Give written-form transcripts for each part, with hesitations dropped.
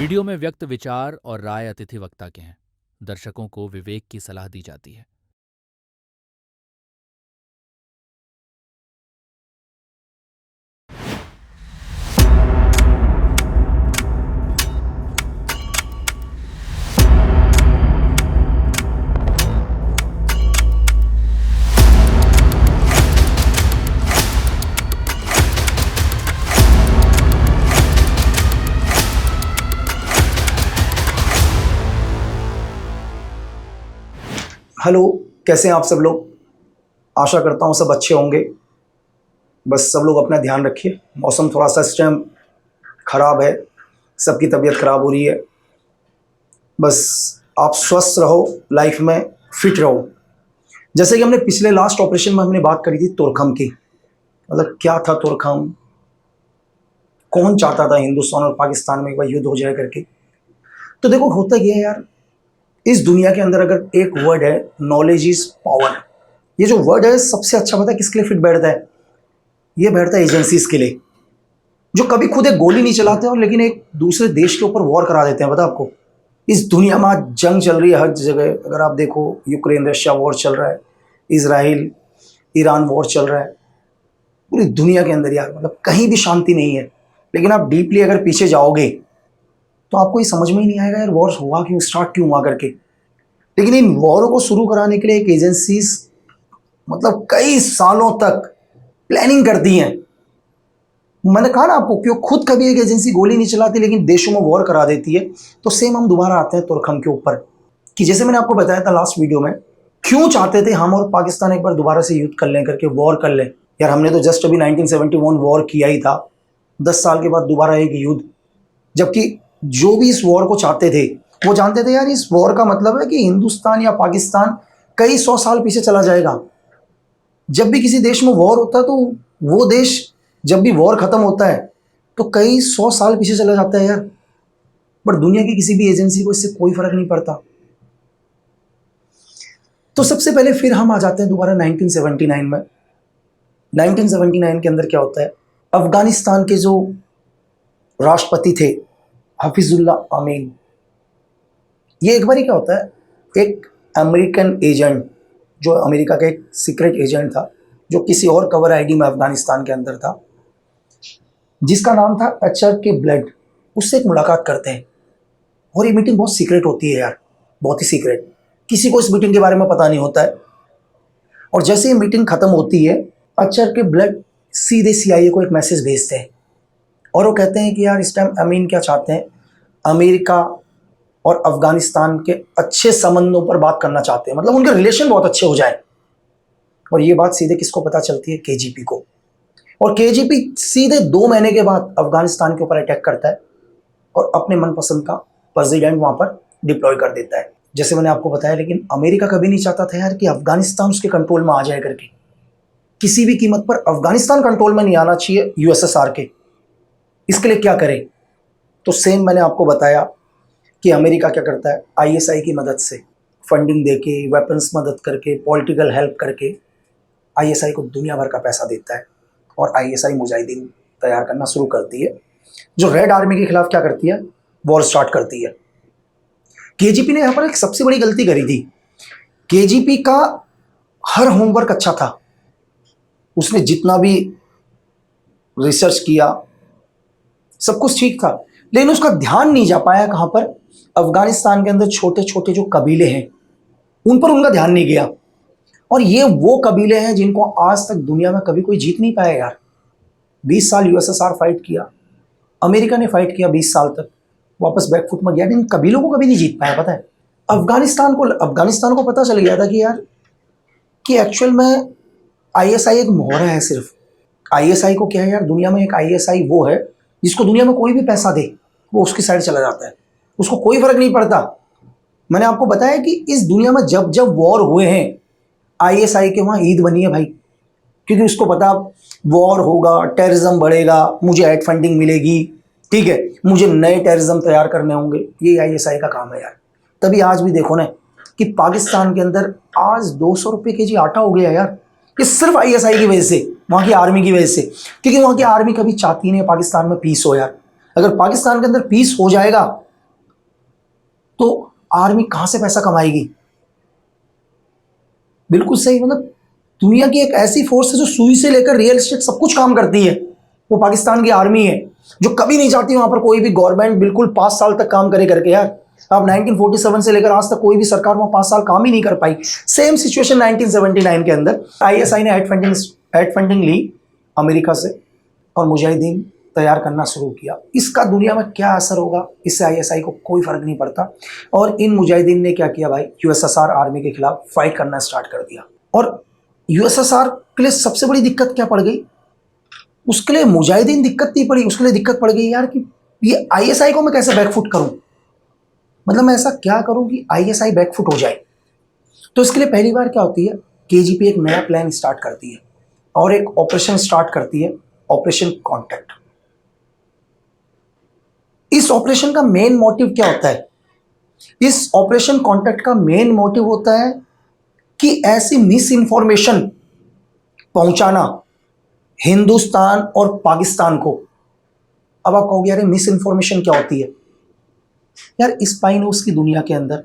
Video में व्यक्त विचार और राय अतिथि वक्ता के हैं। दर्शकों को विवेक की सलाह दी जाती है। हेलो, कैसे हैं आप सब लोग। आशा करता हूँ सब अच्छे होंगे। बस सब लोग अपना ध्यान रखिए। मौसम थोड़ा सा इस टाइम ख़राब है, सबकी तबीयत ख़राब हो रही है। बस आप स्वस्थ रहो, लाइफ में फिट रहो। जैसे कि हमने पिछले लास्ट ऑपरेशन में हमने बात करी थी तुरखम की। मतलब क्या था तुरखम, कौन चाहता था हिंदुस्तान और पाकिस्तान में एक बार युद्ध हो जाए करके। तो देखो होता क्या है यार, इस दुनिया के अंदर अगर एक वर्ड है, नॉलेज इज पावर। ये जो वर्ड है सबसे अच्छा पता है किसके लिए फिट बैठता है? ये बैठता है एजेंसीज के लिए, जो कभी खुद एक गोली नहीं चलाते और लेकिन एक दूसरे देश के ऊपर वॉर करा देते हैं। पता आपको, इस दुनिया में आज जंग चल रही है हर जगह। अगर आप देखो, यूक्रेन रशिया वॉर चल रहा है, इजराइल ईरान वॉर चल रहा है, पूरी दुनिया के अंदर यार। मतलब कहीं भी शांति नहीं है। लेकिन आप डीपली अगर पीछे जाओगे तो आपको ये समझ में ही नहीं आएगा यार वॉर हुआ क्यों, स्टार्ट क्यों हुआ करके। लेकिन इन वॉरों को शुरू कराने के लिए एक एजेंसीज मतलब कई सालों तक प्लानिंग करती हैं। मैंने कहा ना आपको, क्यों खुद कभी एक एजेंसी गोली नहीं चलाती लेकिन देशों में वॉर करा देती है। तो सेम हम दोबारा आते हैं तुरखम के ऊपर, कि जैसे मैंने आपको बताया था लास्ट वीडियो में, क्यों चाहते थे हम और पाकिस्तान एक बार दोबारा से युद्ध कर लें करके, वॉर कर लें। यार हमने तो जस्ट अभी 1971 वॉर किया ही था, 10 साल के बाद दोबारा एक युद्ध। जबकि जो भी इस वॉर को चाहते थे वो जानते थे यार इस वॉर का मतलब है कि हिंदुस्तान या पाकिस्तान कई 100 साल पीछे चला जाएगा। जब भी किसी देश में वॉर होता है तो वो देश, जब भी वॉर खत्म होता है तो कई 100 साल पीछे चला जाता है यार। बट दुनिया की किसी भी एजेंसी को इससे कोई फर्क नहीं पड़ता। तो सबसे पहले फिर हम आ जाते हैं दोबारा 1979 में। 1979 के अंदर क्या होता है, अफगानिस्तान के जो राष्ट्रपति थे हफीजुल्लाह अमीन, ये एक बार ही क्या होता है, एक अमेरिकन एजेंट, जो अमेरिका का एक सीक्रेट एजेंट था, जो किसी और कवर आईडी में अफगानिस्तान के अंदर था, जिसका नाम था एचआर के ब्लड, उससे एक मुलाकात करते हैं। और ये मीटिंग बहुत सीक्रेट होती है यार, बहुत ही सीक्रेट। किसी को इस मीटिंग के बारे में पता नहीं होता है। और जैसे ये मीटिंग खत्म होती है, एचआर के ब्लड सीधे सीआईए को एक मैसेज भेजते हैं और वो कहते हैं कि यार इस टाइम अमीन क्या चाहते हैं, अमेरिका और अफगानिस्तान के अच्छे संबंधों पर बात करना चाहते हैं, मतलब उनके रिलेशन बहुत अच्छे हो जाए। और ये बात सीधे किसको पता चलती है? केजीपी को। और केजीपी सीधे 2 महीने के बाद अफगानिस्तान के ऊपर अटैक करता है और अपने मनपसंद का प्रेसिडेंट वहां पर डिप्लॉय कर देता है, जैसे मैंने आपको बताया। लेकिन अमेरिका कभी नहीं चाहता था यार कि अफगानिस्तान उसके कंट्रोल में आ जाए करके। किसी भी कीमत पर अफगानिस्तान कंट्रोल में नहीं आना चाहिए यूएसएसआर के। इसके लिए क्या करे? तो सेम मैंने आपको बताया कि अमेरिका क्या करता है, आईएसआई की मदद से फंडिंग देके, वेपन्स मदद करके, पॉलिटिकल हेल्प करके आईएसआई को दुनिया भर का पैसा देता है। और आईएसआई मुजाहिदीन तैयार करना शुरू करती है, जो रेड आर्मी के खिलाफ क्या करती है, वॉर स्टार्ट करती है। केजीपी ने यहाँ पर एक सबसे बड़ी गलती करी थी। केजीपी का हर होमवर्क अच्छा था, उसने जितना भी रिसर्च किया सब कुछ ठीक था, लेकिन उसका ध्यान नहीं जा पाया कहाँ पर, अफगानिस्तान के अंदर छोटे छोटे जो कबीले हैं उन पर उनका ध्यान नहीं गया। और ये वो कबीले हैं जिनको आज तक दुनिया में कभी कोई जीत नहीं पाया यार। 20 साल यूएसएसआर फाइट किया, अमेरिका ने फाइट किया 20 साल तक, वापस बैकफुट में गया, लेकिन कबीलों को कभी नहीं जीत पाया। पता है, अफगानिस्तान को पता चल गया था कि यार कि एक्चुअल में आईएसआई एक मोहरा है सिर्फ। आईएसआई को क्या है यार, दुनिया में एक आईएसआई वो है जिसको दुनिया में कोई भी पैसा दे वो उसकी साइड चला जाता है, उसको कोई फर्क नहीं पड़ता। मैंने आपको बताया कि इस दुनिया में जब जब वॉर हुए हैं, आईएसआई के वहाँ ईद बनी है भाई, क्योंकि उसको पता वॉर होगा, टेररिज्म बढ़ेगा, मुझे एड फंडिंग मिलेगी, ठीक है, मुझे नए टेररिज्म तैयार करने होंगे। ये आईएसआई का काम है यार। तभी आज भी देखो ना कि पाकिस्तान के अंदर आज 200 रुपये केजी आटा हो गया यार। ये सिर्फ आईएसआई की वजह से, वहाँ की आर्मी की वजह से, क्योंकि वहाँ की आर्मी कभी चाहती नहीं पाकिस्तान में पीस हो यार। अगर पाकिस्तान के अंदर पीस हो जाएगा तो आर्मी कहां से पैसा कमाएगी? बिल्कुल सही, मतलब दुनिया की एक ऐसी फोर्स है जो सुई से लेकर रियल एस्टेट सब कुछ काम करती है, वो पाकिस्तान की आर्मी है, जो कभी नहीं चाहती वहां पर कोई भी गवर्नमेंट बिल्कुल 5 साल तक काम करे करके। यार अब 1947 से लेकर आज तक कोई भी सरकार वहां 5 साल काम ही नहीं कर पाई। सेम सिचुएशन 1979 के अंदर आईएसआई ने एड फंडिंग ली अमेरिका से और मुजाहिदीन तैयार करना शुरू किया। इसका दुनिया में क्या असर होगा, इससे आईएसआई को कोई फर्क नहीं पड़ता। और इन मुजाहिदीन ने क्या किया भाई, यूएसएसआर आर्मी के खिलाफ फाइट करना स्टार्ट कर दिया। और यूएसएसआर के लिए सबसे बड़ी दिक्कत क्या पड़ गई, उसके लिए मुजाहिदीन दिक्कत नहीं पड़ी, उसके लिए दिक्कत पड़ गई यार कि ये आईएसआई को मैं कैसे बैकफुट करूं, मतलब मैं ऐसा क्या करूं कि आईएसआई बैकफुट हो जाए। तो इसके लिए पहली बार क्या होती है, केजीपी एक नया प्लान स्टार्ट करती है और एक ऑपरेशन स्टार्ट करती है, ऑपरेशन कॉन्टैक्ट। इस ऑपरेशन का मेन मोटिव क्या होता है? इस ऑपरेशन कॉन्टैक्ट का मेन मोटिव होता है कि ऐसी मिस इंफॉर्मेशन पहुंचाना हिंदुस्तान और पाकिस्तान को। अब आप कहोगे यार मिस इंफॉर्मेशन क्या होती है? यार स्पाई न्यूज की दुनिया के अंदर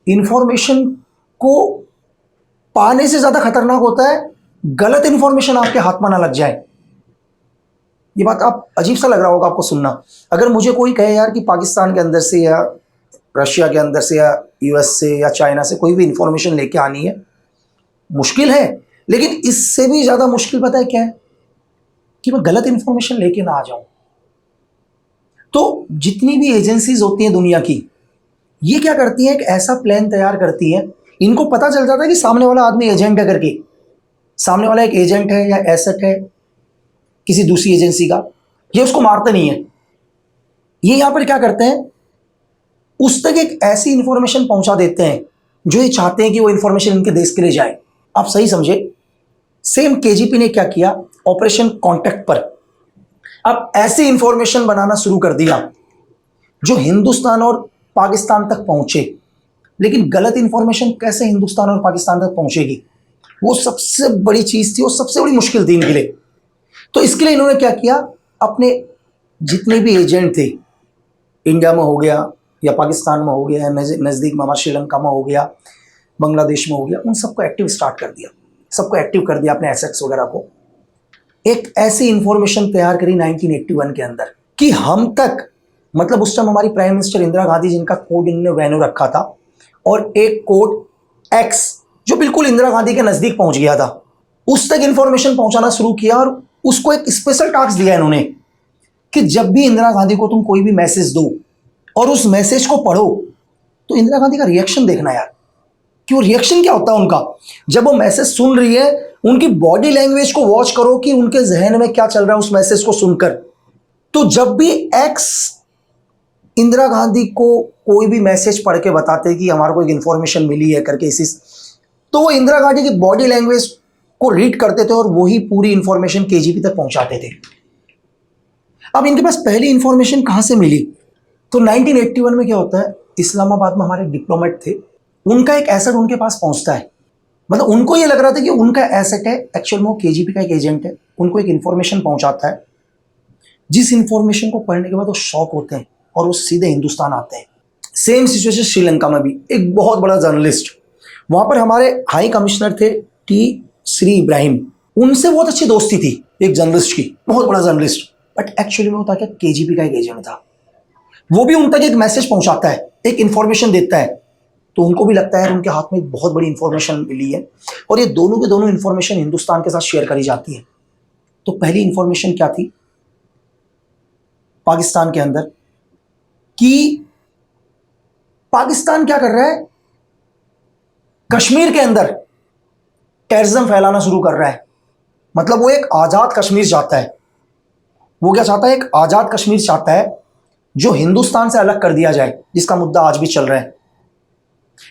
इंफॉर्मेशन को पाने से ज्यादा खतरनाक होता है गलत इंफॉर्मेशन आपके हाथ में ना लग जाए। ये बात आप अजीब सा लग रहा होगा आपको सुनना। अगर मुझे कोई कहे यार कि पाकिस्तान के अंदर से या रशिया के अंदर से या यूएस से या चाइना से कोई भी इंफॉर्मेशन लेके आनी है, मुश्किल है, लेकिन इससे भी ज्यादा मुश्किल पता है क्या है, कि मैं गलत इंफॉर्मेशन लेके ना आ जाऊं। तो जितनी भी एजेंसीज होती हैं दुनिया की, ये क्या करती हैं, एक ऐसा प्लान तैयार करती हैं, इनको पता चल जाता है कि सामने वाला आदमी एजेंट है करके, सामने वाला एक एजेंट है या एसेट है किसी दूसरी एजेंसी का, ये उसको मारते नहीं है। ये यहां पर क्या करते हैं, उस तक एक ऐसी इंफॉर्मेशन पहुंचा देते हैं जो ये चाहते हैं कि वो इंफॉर्मेशन इनके देश के लिए जाए। आप सही समझे, सेम केजीपी ने क्या किया, ऑपरेशन कॉन्टैक्ट पर अब ऐसी इंफॉर्मेशन बनाना शुरू कर दिया जो हिंदुस्तान और पाकिस्तान तक पहुंचे। लेकिन गलत इंफॉर्मेशन कैसे हिंदुस्तान और पाकिस्तान तक पहुंचेगी, वो सबसे बड़ी चीज थी, वो सबसे बड़ी मुश्किल थी इनके लिए। तो इसके लिए इन्होंने क्या किया, अपने जितने भी एजेंट थे, इंडिया में हो गया या पाकिस्तान में हो गया, नज़दीक में हमारे श्रीलंका में हो गया, बांग्लादेश में हो गया, उन सबको एक्टिव स्टार्ट कर दिया, सबको एक्टिव कर दिया, अपने एसेट्स वगैरह को। एक ऐसी इंफॉर्मेशन तैयार करी 1981 के अंदर कि हम तक, मतलब उस टाइम हमारी प्राइम मिनिस्टर इंदिरा गांधी जिनका कोड इन्होंने वैनो रखा था, और एक कोड एक्स जो बिल्कुल इंदिरा गांधी के नजदीक पहुंच गया था, उस तक इंफॉर्मेशन पहुंचाना शुरू किया। और उसको एक स्पेशल टास्क दिया इन्होंने कि जब भी इंदिरा गांधी को तुम कोई भी मैसेज दो और उस मैसेज को पढ़ो, तो इंदिरा गांधी का रिएक्शन देखना यार, कि वो रिएक्शन क्या होता है उनका जब वो मैसेज सुन रही है। उनकी बॉडी लैंग्वेज को वॉच करो कि उनके जहन में क्या चल रहा है उस मैसेज को सुनकर। तो जब भी एक्स इंदिरा गांधी को कोई भी मैसेज पढ़ के बताते कि हमारे को एक इंफॉर्मेशन मिली है करके इसी, तो वो इंदिरा गांधी की बॉडी लैंग्वेज को रीड करते थे और वही पूरी इंफॉर्मेशन केजीपी तक पहुंचाते थे। अब इनके पास पहली इंफॉर्मेशन कहां से मिली, तो 1981 में क्या होता है, इस्लामाबाद में हमारे डिप्लोमेट थे, उनका एक एसेट उनके पास पहुंचता है। मतलब उनको ये लग रहा था कि उनका एसेट है, एक्चुअल में वो केजीपी का एक एजेंट है, उनको एक इंफॉर्मेशन पहुंचाता है, जिस इंफॉर्मेशन को पढ़ने के बाद वो शॉक होते हैं और वो सीधे हिंदुस्तान आते हैं। सेम सिचुएशन श्रीलंका में भी, एक बहुत बड़ा जर्नलिस्ट, वहां पर हमारे हाई कमिश्नर थे टी श्री इब्राहिम, उनसे बहुत अच्छी दोस्ती थी एक जर्नलिस्ट की, बहुत बड़ा जर्नलिस्ट, बट एक्चुअली में होता क्या, केजीपी का एक एजेंट था। वो भी उन तक एक मैसेज पहुंचाता है, एक इंफॉर्मेशन देता है, तो उनको भी लगता है उनके हाथ में एक बहुत बड़ी इंफॉर्मेशन मिली है और ये दोनों के दोनों इंफॉर्मेशन हिंदुस्तान के साथ शेयर करी जाती है। तो पहली इंफॉर्मेशन क्या थी पाकिस्तान के अंदर, कि पाकिस्तान क्या कर रहा है, कश्मीर के अंदर टेररिज्म फैलाना शुरू कर रहा है। मतलब वो एक आजाद कश्मीर चाहता है, वो क्या चाहता है, एक आजाद कश्मीर चाहता है जो हिंदुस्तान से अलग कर दिया जाए, जिसका मुद्दा आज भी चल रहा है।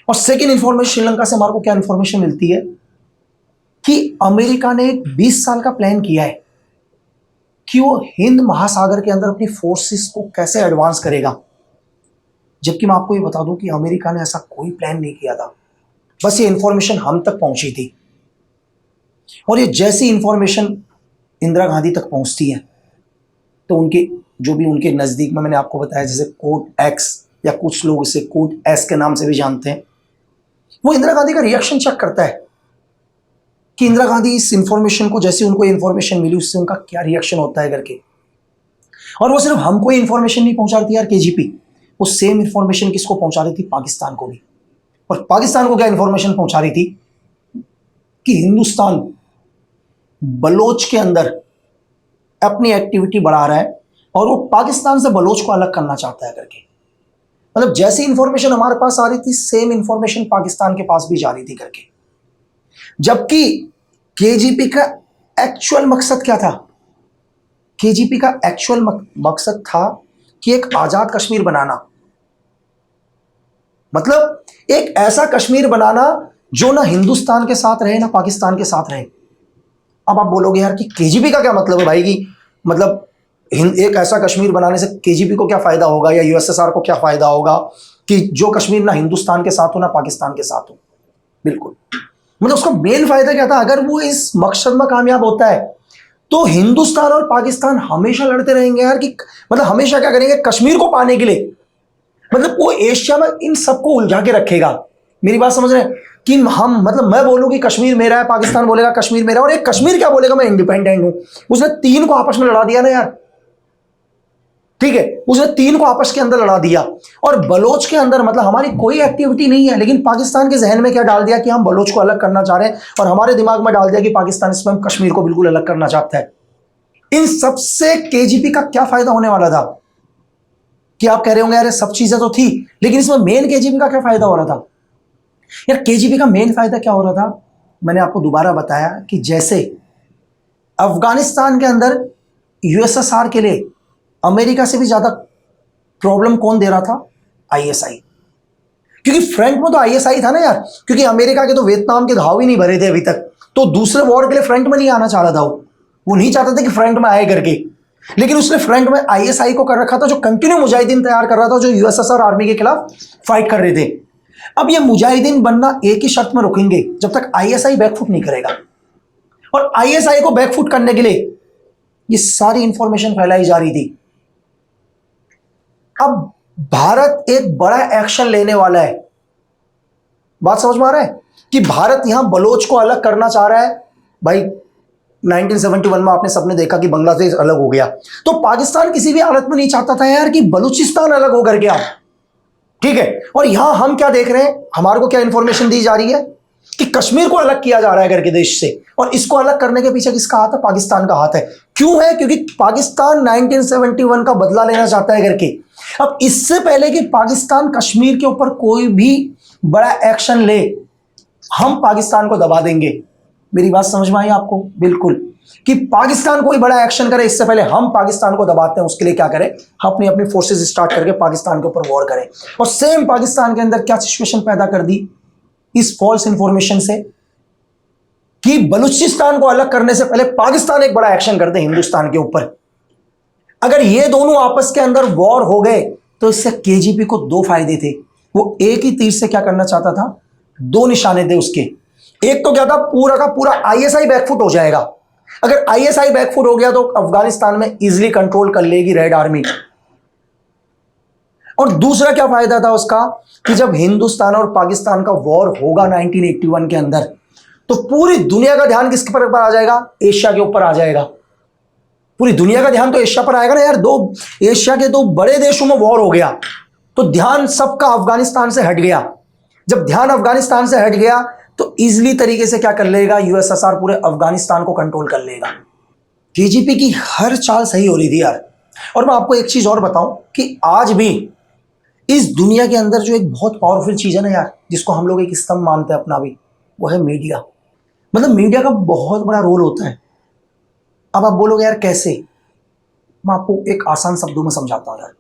और सेकेंड इंफॉर्मेशन श्रीलंका से हमारे को क्या इंफॉर्मेशन मिलती है कि अमेरिका ने 20 साल का प्लान किया है कि वो हिंद महासागर के अंदर अपनी फोर्सेस को कैसे एडवांस करेगा। जबकि मैं आपको ये बता दूं कि अमेरिका ने ऐसा कोई प्लान नहीं किया था, बस ये इंफॉर्मेशन हम तक पहुंची थी। और ये जैसी इंफॉर्मेशन इंदिरा गांधी तक पहुंचती है, तो उनके जो भी उनके नज़दीक में, मैंने आपको बताया जैसे कोड एक्स या कुछ लोग इसे कोड एस के नाम से भी जानते हैं, वो इंदिरा गांधी का रिएक्शन चेक करता है कि इंदिरा गांधी इस इंफॉर्मेशन को, जैसे उनको इंफॉर्मेशन मिली उससे उनका क्या रिएक्शन होता है करके। और वो सिर्फ हमको इंफॉर्मेशन नहीं पहुंचा रही थी यार केजीपी, वो सेम इंफॉर्मेशन किसको पहुंचा रही थी? पाकिस्तान को भी। और पाकिस्तान को क्या इंफॉर्मेशन पहुंचा रही थी? कि हिंदुस्तान बलोच के अंदर अपनी एक्टिविटी बढ़ा रहा है और वो पाकिस्तान से बलोच को अलग करना चाहता है करके। मतलब जैसी इंफॉर्मेशन हमारे पास आ रही थी सेम इंफॉर्मेशन पाकिस्तान के पास भी जा रही थी करके। जबकि केजीपी का एक्चुअल मकसद क्या था? केजीपी का एक्चुअल मकसद था कि एक आजाद कश्मीर बनाना, मतलब एक ऐसा कश्मीर बनाना जो ना हिंदुस्तान के साथ रहे ना पाकिस्तान के साथ रहे। अब आप बोलोगे यार कि केजीपी का क्या मतलब है भाई, कि मतलब एक ऐसा कश्मीर बनाने से केजीपी को क्या फायदा होगा या यूएसएसआर को क्या फायदा होगा कि जो कश्मीर ना हिंदुस्तान के साथ हो ना पाकिस्तान के साथ हो? बिल्कुल, मतलब उसका मेन फायदा क्या था? अगर वो इस मकसद में कामयाब होता है तो हिंदुस्तान और पाकिस्तान हमेशा लड़ते रहेंगे यार, कि मतलब हमेशा क्या करेंगे कश्मीर को पाने के लिए। मतलब वो एशिया में इन सबको उलझा के रखेगा। मेरी बात समझ रहे हैं? कि हम, मतलब मैं बोलूं कि कश्मीर मेरा है, पाकिस्तान बोलेगा कश्मीर मेरा, और एक कश्मीर क्या बोलेगा मैं इंडिपेंडेंट हूं। उसने तीन को आपस में लड़ा दिया ना यार, ठीक है, उसने तीन को आपस के अंदर लड़ा दिया। और बलोच के अंदर मतलब हमारी कोई एक्टिविटी नहीं है, लेकिन पाकिस्तान के जहन में क्या डाल दिया कि हम बलोच को अलग करना चाह रहे हैं, और हमारे दिमाग में डाल दिया कि पाकिस्तान इसमें कश्मीर को बिल्कुल अलग करना चाहता है। इन सबसे केजीपी का क्या फायदा होने वाला था? कि आप कह रहे होंगे यार सब चीजें तो थी, लेकिन इसमें मेन केजीपी का क्या फायदा हो रहा था? यार केजीपी का मेन फायदा क्या हो रहा था? मैंने आपको दोबारा बताया कि जैसे अफगानिस्तान के अंदर यूएसएसआर के लिए अमेरिका से भी ज्यादा प्रॉब्लम कौन दे रहा था? आईएसआई। क्योंकि फ्रंट में तो आईएसआई था ना यार, क्योंकि अमेरिका के तो वियतनाम के घाव ही नहीं भरे थे अभी तक, तो दूसरे वॉर के लिए फ्रंट में नहीं आना चाह रहा था। वो नहीं चाहता था कि फ्रंट में आए करके, लेकिन उसने फ्रंट में आईएसआई को कर रखा था, जो कंटिन्यू मुजाहिदीन तैयार कर रहा था, जो यूएसएसआर आर्मी के खिलाफ फाइट कर रहे थे। अब ये मुजाहिदीन बनना एक ही शर्त में रुकेंगे, जब तक आईएसआई बैकफुट नहीं करेगा। और आईएसआई को बैकफुट करने के लिए ये सारी इंफॉर्मेशन फैलाई जा रही थी। अब भारत एक बड़ा एक्शन लेने वाला है। बात समझ में आ रहा है कि भारत यहां बलोच को अलग करना चाह रहा है। भाई 1971 में आपने सबने देखा कि बांग्लादेश अलग हो गया, तो पाकिस्तान किसी भी हालत में नहीं चाहता था यार कि बलूचिस्तान अलग हो करके आप, ठीक है। और यहां हम क्या देख रहे हैं, हमारे को क्या इंफॉर्मेशन दी जा रही है कि कश्मीर को अलग किया जा रहा है करके देश से, और इसको अलग करने के पीछे किसका हाथ है? पाकिस्तान का हाथ है। क्यों है? क्योंकि पाकिस्तान 1971 का बदला लेना चाहता है करके। अब इससे पहले कि पाकिस्तान कश्मीर के ऊपर कोई भी बड़ा एक्शन ले, हम पाकिस्तान को दबा देंगे। मेरी बात समझ में आई आपको? बिल्कुल, कि पाकिस्तान कोई बड़ा एक्शन करे इससे पहले हम पाकिस्तान को दबाते हैं। उसके लिए क्या करें? अपनी अपनी फोर्सेस स्टार्ट करके पाकिस्तान के ऊपर वॉर करें। और सेम पाकिस्तान के अंदर क्या सिचुएशन पैदा कर दी इस फॉल्स इंफॉर्मेशन से, कि बलूचिस्तान को अलग करने से पहले पाकिस्तान एक बड़ा एक्शन कर दे हिंदुस्तान के ऊपर। अगर ये दोनों आपस के अंदर वॉर हो गए तो इससे केजीपी को दो फायदे थे। वो एक ही तीर से क्या करना चाहता था? दो निशाने थे उसके। एक तो क्या था, पूरा का पूरा आईएसआई बैकफुट हो जाएगा। अगर आईएसआई बैकफुट हो गया तो अफगानिस्तान में इजीली कंट्रोल कर लेगी रेड आर्मी। और दूसरा क्या फायदा था उसका, कि जब हिंदुस्तान और पाकिस्तान का वॉर होगा 1981 के अंदर, तो पूरी दुनिया का ध्यान किसके ऊपर आ जाएगा? एशिया के ऊपर आ जाएगा। पूरी दुनिया का ध्यान तो एशिया पर आएगा ना यार। एशिया के दो बड़े देशों में वॉर हो गया तो ध्यान सबका अफगानिस्तान से हट गया। जब ध्यान अफगानिस्तान से हट गया तो इजीली तरीके से क्या कर लेगा? यूएसएसआर पूरे अफगानिस्तान को कंट्रोल कर लेगा। केजीपी की हर चाल सही हो रही थी यार। और मैं आपको एक चीज और बताऊं कि आज भी इस दुनिया के अंदर जो एक बहुत पावरफुल चीज है ना यार, जिसको हम लोग एक स्तंभ मानते हैं अपना भी, वो है मीडिया। मतलब मीडिया का बहुत बड़ा रोल होता है। अब आप बोलोगे यार कैसे? मैं आपको एक आसान शब्दों में समझाता हूं यार,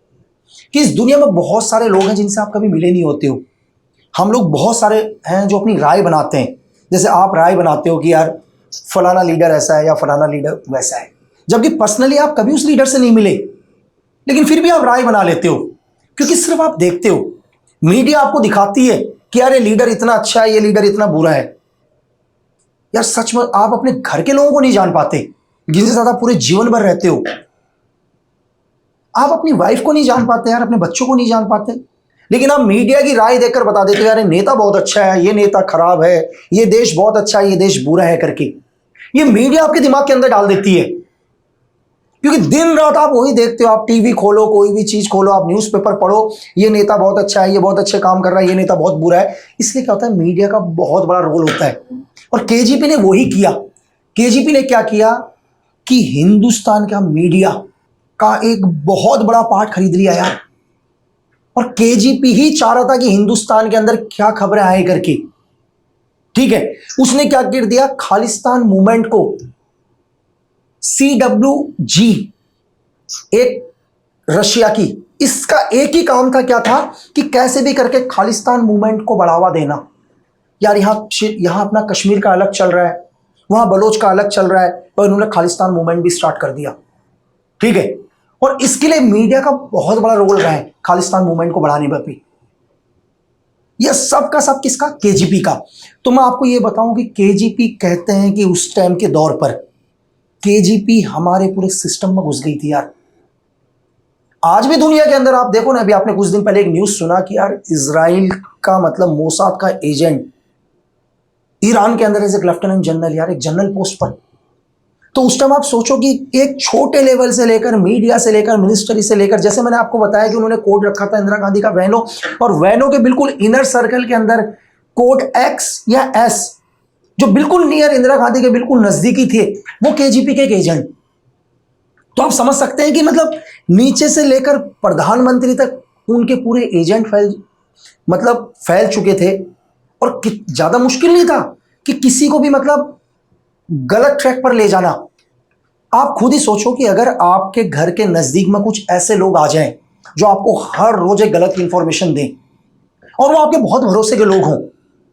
कि इस दुनिया में बहुत सारे लोग हैं जिनसे आप कभी मिले नहीं होते हो। हम लोग बहुत सारे हैं जो अपनी राय बनाते हैं। जैसे आप राय बनाते हो कि यार फलाना लीडर ऐसा है या फलाना लीडर वैसा है, जबकि पर्सनली आप कभी उस लीडर से नहीं मिले, लेकिन फिर भी आप राय बना लेते हो, क्योंकि सिर्फ आप देखते हो। मीडिया आपको दिखाती है कि यार ये लीडर इतना अच्छा है, ये लीडर इतना बुरा है। यार सच में आप अपने घर के लोगों को नहीं जान पाते जिनसे ज्यादा पूरे जीवन भर रहते हो। आप अपनी वाइफ को नहीं जान पाते यार, अपने बच्चों को नहीं जान पाते। लेकिन आप मीडिया की राय देकर बता देते हो यार ये नेता बहुत अच्छा है, ये नेता खराब है, ये देश बहुत अच्छा है, ये देश बुरा है करके। ये मीडिया आपके दिमाग के अंदर डाल देती है, क्योंकि दिन रात आप वही देखते हो। आप टीवी खोलो, कोई भी चीज खोलो, आप न्यूज़पेपर पढ़ो, ये नेता बहुत अच्छा है, ये बहुत अच्छे काम कर रहा है, ये नेता बहुत बुरा है। इसलिए क्या होता है, मीडिया का बहुत बड़ा रोल होता है। और केजीपी ने वही किया। केजीपी ने क्या किया कि हिंदुस्तान का मीडिया का एक बहुत बड़ा पार्ट खरीद लिया यार। और केजीपी ही चाह रहा था कि हिंदुस्तान के अंदर क्या खबरें आए करके, ठीक है। उसने क्या कर दिया, खालिस्तान मूवमेंट को, CWG, एक रशिया की, इसका एक ही काम था, क्या था कि कैसे भी करके खालिस्तान मूवमेंट को बढ़ावा देना। यार यहां अपना कश्मीर का अलग चल रहा है, वहां बलोच का अलग चल रहा है, और इन्होंने खालिस्तान मूवमेंट भी स्टार्ट कर दिया, ठीक है। और इसके लिए मीडिया का बहुत बड़ा रोल रहा है खालिस्तान मूवमेंट को बढ़ाने पर भी। यह सब का सब किसका, केजीपी का। तो मैं आपको यह बताऊं कि केजीपी कहते हैं कि उस टाइम के दौर पर केजीपी हमारे पूरे सिस्टम में घुस गई थी यार। आज भी दुनिया के अंदर आप देखो ना, अभी आपने कुछ दिन पहले एक न्यूज सुना कि यार इजराइल का मतलब मोसाद का एजेंट ईरान के अंदर एज एक लेफ्टिनेंट जनरल, यार एक जनरल पोस्ट पर। तो उस टाइम आप सोचो कि एक छोटे लेवल से लेकर, मीडिया से लेकर, मिनिस्ट्री से लेकर, जैसे मैंने आपको बताया कि उन्होंने कोड रखा था इंदिरा गांधी का वैनो, और वैनो के बिल्कुल इनर सर्कल के अंदर कोड X या S, जो बिल्कुल नियर इंदिरा गांधी के बिल्कुल नजदीकी थे, वो केजीपी के एक एजेंट। तो आप समझ सकते हैं कि मतलब नीचे से लेकर प्रधानमंत्री तक उनके पूरे एजेंट फैल चुके थे। और ज्यादा मुश्किल नहीं था कि किसी को भी मतलब गलत ट्रैक पर ले जाना। आप खुद ही सोचो कि अगर आपके घर के नजदीक में कुछ ऐसे लोग आ जाएं जो आपको हर रोज एक गलत इंफॉर्मेशन दें, और वो आपके बहुत भरोसे के लोग हों,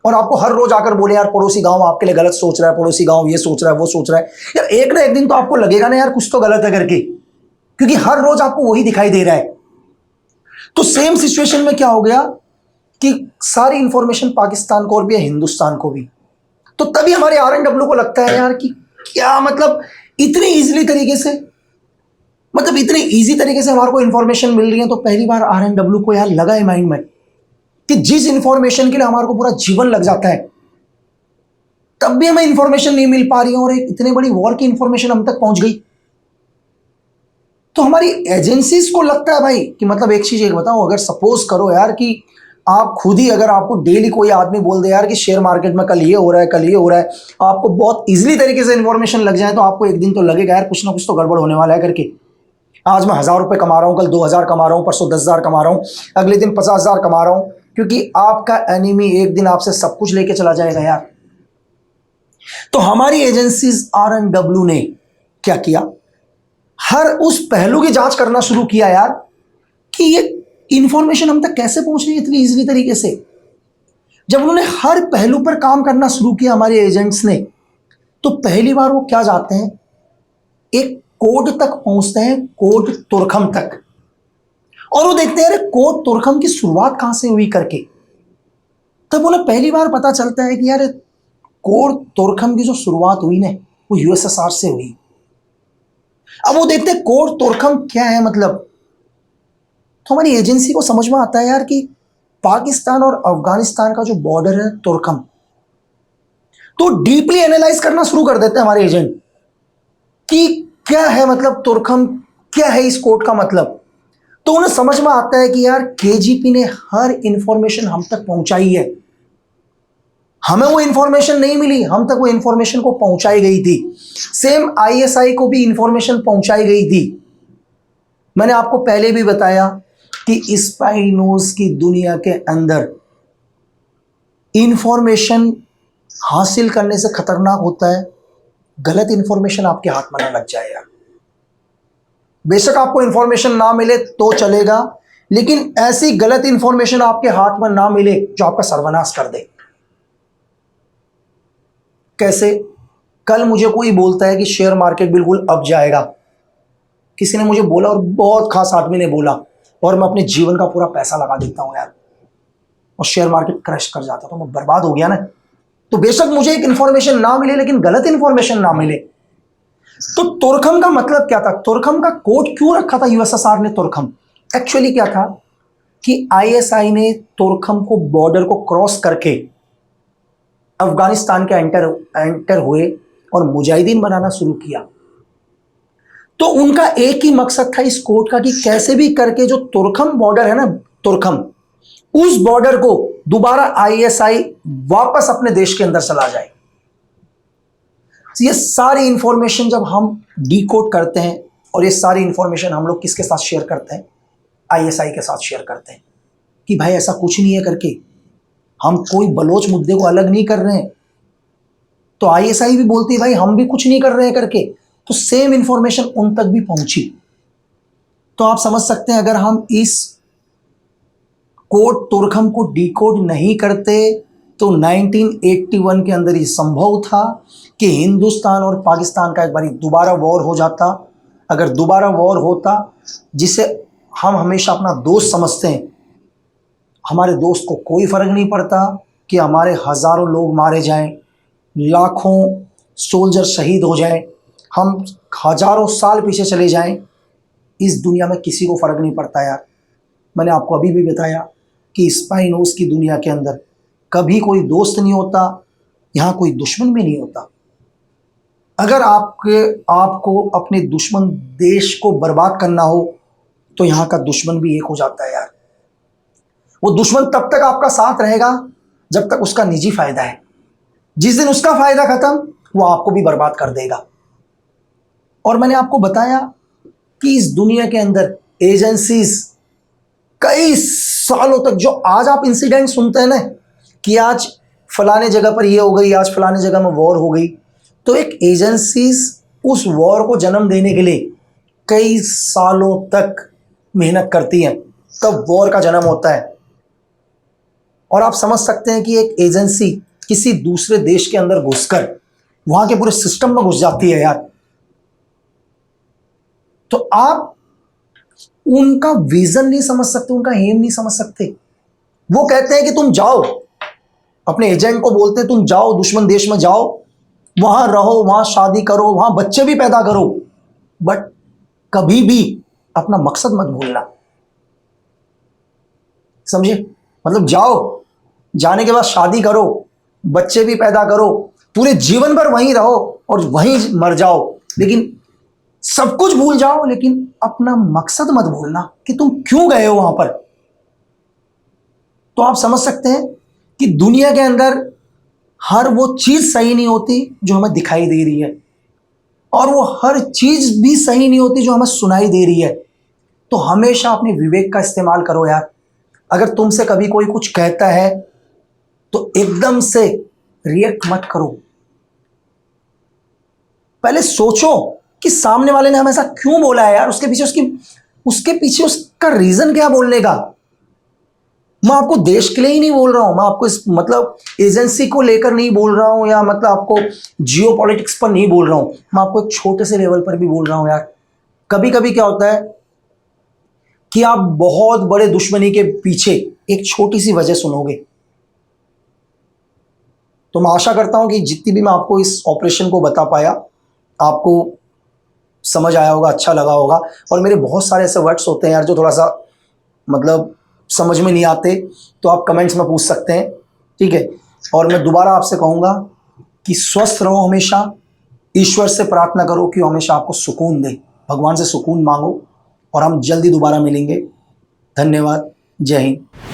और आपको हर रोज आकर बोले यार पड़ोसी गांव आपके लिए गलत सोच रहा है, पड़ोसी गांव ये सोच रहा है, वो सोच रहा है, यार एक ना एक दिन तो आपको लगेगा ना यार कुछ तो गलत है करके, क्योंकि हर रोज आपको वही दिखाई दे रहा है। तो सेम सिचुएशन में क्या हो गया कि सारी इंफॉर्मेशन पाकिस्तान को और भी हिंदुस्तान को भी। तो तभी हमारे RNW को लगता है यार कि क्या मतलब इतनी इजीली तरीके से, मतलब इतने इजी तरीके से हमारे को इंफॉर्मेशन मिल रही है। तो पहली बार RNW को यार लगा है माइंड में कि जिस इंफॉर्मेशन के लिए हमारे को पूरा जीवन लग जाता है, तब भी हमें इंफॉर्मेशन नहीं मिल पा रही है, और एक इतनी बड़ी वॉर की इंफॉर्मेशन हम तक पहुंच गई। तो हमारी एजेंसीज को लगता है भाई कि मतलब एक चीज एक बताओ, अगर सपोज करो यार कि आप खुद ही, अगर आपको डेली कोई आदमी बोल दे यार कि शेयर मार्केट में कल ये हो रहा है, कल ये हो रहा है, आपको बहुत इजीली तरीके से इंफॉर्मेशन लग जाए, तो आपको एक दिन तो लगेगा यार कुछ ना कुछ तो गड़बड़ होने वाला है करके। आज मैं 1000 रुपये कमा रहा हूँ, कल 2000 कमा रहा हूँ, परसों 10,000 कमा रहा हूँ, अगले दिन 50,000 कमा रहा हूँ, क्योंकि आपका एनिमी एक दिन आपसे सब कुछ लेके चला जाएगा यार। तो हमारी एजेंसीज RNW ने क्या किया, हर उस पहलू की जांच करना शुरू किया यार कि ये इंफॉर्मेशन हम तक कैसे पहुंच रही है इतनी इजीली तरीके से। जब उन्होंने हर पहलू पर काम करना शुरू किया हमारे एजेंट्स ने, तो पहली बार वो क्या जाते हैं, एक कोड तक पहुंचते हैं, कोड तुरखम तक, और वो देखते हैं कोड तुरखम की शुरुआत कहां से हुई करके। तब उन्हें पहली बार पता चलता है कि यार कोड तुरखम की जो शुरुआत हुई ना, वो USSR से हुई। अब वो देखते हैं कोड तुरखम क्या है मतलब। तो हमारी एजेंसी को समझ में आता है यार कि पाकिस्तान और अफगानिस्तान का जो बॉर्डर है तुरखम, तो डीपली एनालाइज करना शुरू कर देते हैं हमारे एजेंट कि क्या है मतलब तुरखम, क्या है इस कोड का मतलब। तो उन्हें समझ में आता है कि यार केजीपी ने हर इंफॉर्मेशन हम तक पहुंचाई है, हमें वो इंफॉर्मेशन नहीं मिली, हम तक वो इंफॉर्मेशन को पहुंचाई गई थी। सेम ISI को भी इंफॉर्मेशन पहुंचाई गई थी। मैंने आपको पहले भी बताया कि स्पाई न्यूज की दुनिया के अंदर इंफॉर्मेशन हासिल करने से खतरनाक होता है गलत इंफॉर्मेशन आपके हाथ में ना लग जाए यार। बेशक आपको इंफॉर्मेशन ना मिले तो चलेगा, लेकिन ऐसी गलत इंफॉर्मेशन आपके हाथ में ना मिले जो आपका सर्वनाश कर दे। कैसे? कल मुझे कोई बोलता है कि शेयर मार्केट बिल्कुल अब जाएगा, किसी ने मुझे बोला और बहुत खास आदमी ने बोला, और मैं अपने जीवन का पूरा पैसा लगा देता हूं यार, और शेयर मार्केट क्रैश कर जाता तो मैं बर्बाद हो गया ना। तो बेशक मुझे एक इंफॉर्मेशन ना मिले, लेकिन गलत इंफॉर्मेशन ना मिले। तो तुरखम का मतलब क्या था, तुरखम का कोड क्यों रखा था USSR ने तुरखम? एक्चुअली क्या था कि आईएसआई ने तोरखम को बॉर्डर को क्रॉस करके अफगानिस्तान के एंटर हुए और मुजाहिदीन बनाना शुरू किया। तो उनका एक ही मकसद था इस कोर्ट का कि कैसे भी करके जो तुर्खम बॉर्डर है ना, तुर्खम, उस बॉर्डर को दोबारा आईएसआई वापस अपने देश के अंदर चला जाए। ये सारी इंफॉर्मेशन जब हम डीकोड करते हैं और ये सारी इंफॉर्मेशन हम लोग किसके साथ शेयर करते हैं, आईएसआई के साथ शेयर करते हैं कि भाई ऐसा कुछ नहीं है करके, हम कोई बलोच मुद्दे को अलग नहीं कर रहे हैं। तो आईएसआई भी बोलती है भाई हम भी कुछ नहीं कर रहे हैं करके, तो सेम इंफॉर्मेशन उन तक भी पहुंची। तो आप समझ सकते हैं अगर हम इस कोड तुर्खम को डीकोड नहीं करते तो 1981 के अंदर ये संभव था कि हिंदुस्तान और पाकिस्तान का एक बारी दोबारा वॉर हो जाता। अगर दोबारा वॉर होता, जिसे हम हमेशा अपना दोस्त समझते हैं, हमारे दोस्त को कोई फर्क नहीं पड़ता कि हमारे हजारों लोग मारे जाएं, लाखों सोल्जर शहीद हो जाएं, हम हजारों साल पीछे चले जाएं, इस दुनिया में किसी को फर्क नहीं पड़ता यार। मैंने आपको अभी भी बताया कि स्पाइनोज की दुनिया के अंदर कभी कोई दोस्त नहीं होता, यहाँ कोई दुश्मन भी नहीं होता। अगर आपको अपने दुश्मन देश को बर्बाद करना हो तो यहाँ का दुश्मन भी एक हो जाता है यार। वो दुश्मन तब तक आपका साथ रहेगा जब तक उसका निजी फायदा है। जिस दिन उसका फायदा खत्म, वो आपको भी बर्बाद कर देगा। और मैंने आपको बताया कि इस दुनिया के अंदर एजेंसीज कई सालों तक, जो आज आप इंसिडेंट सुनते हैं ना कि आज फलाने जगह पर ये हो गई, आज फलाने जगह में वॉर हो गई, तो एक एजेंसीज उस वॉर को जन्म देने के लिए कई सालों तक मेहनत करती हैं, तब वॉर का जन्म होता है। और आप समझ सकते हैं कि एक एजेंसी किसी दूसरे देश के अंदर घुसकर वहां के पूरे सिस्टम में घुस जाती है यार, तो आप उनका विजन नहीं समझ सकते, उनका एम नहीं समझ सकते। वो कहते हैं कि तुम जाओ, अपने एजेंट को बोलते हैं तुम जाओ दुश्मन देश में, जाओ वहां रहो, वहां शादी करो, वहां बच्चे भी पैदा करो, बट कभी भी अपना मकसद मत भूलना। समझे? मतलब जाओ, जाने के बाद शादी करो, बच्चे भी पैदा करो, पूरे जीवन भर वहीं रहो और वहीं मर जाओ, लेकिन सब कुछ भूल जाओ, लेकिन अपना मकसद मत भूलना कि तुम क्यों गए हो वहां पर। तो आप समझ सकते हैं कि दुनिया के अंदर हर वो चीज सही नहीं होती जो हमें दिखाई दे रही है, और वो हर चीज भी सही नहीं होती जो हमें सुनाई दे रही है। तो हमेशा अपने विवेक का इस्तेमाल करो यार। अगर तुमसे कभी कोई कुछ कहता है तो एकदम से रिएक्ट मत करो, पहले सोचो कि सामने वाले ने हमें ऐसा क्यों बोला है यार, उसके पीछे उसका रीजन क्या बोलने का। मैं आपको देश के लिए ही नहीं बोल रहा हूं, मैं आपको इस मतलब एजेंसी को लेकर नहीं बोल रहा हूं, या मतलब आपको जियो पॉलिटिक्स पर नहीं बोल रहा हूं, मैं आपको एक छोटे से लेवल पर भी बोल रहा हूं यार। कभी कभी क्या होता है कि आप बहुत बड़े दुश्मनी के पीछे एक छोटी सी वजह सुनोगे। तो मैं आशा करता हूं कि जितनी भी मैं आपको इस ऑपरेशन को बता पाया, आपको समझ आया होगा, अच्छा लगा होगा। और मेरे बहुत सारे ऐसे वर्ड्स होते हैं यार जो थोड़ा सा मतलब समझ में नहीं आते, तो आप कमेंट्स में पूछ सकते हैं, ठीक है। और मैं दोबारा आपसे कहूँगा कि स्वस्थ रहो, हमेशा ईश्वर से प्रार्थना करो कि वो हमेशा आपको सुकून दे, भगवान से सुकून मांगो, और हम जल्दी दोबारा मिलेंगे। धन्यवाद। जय हिंद।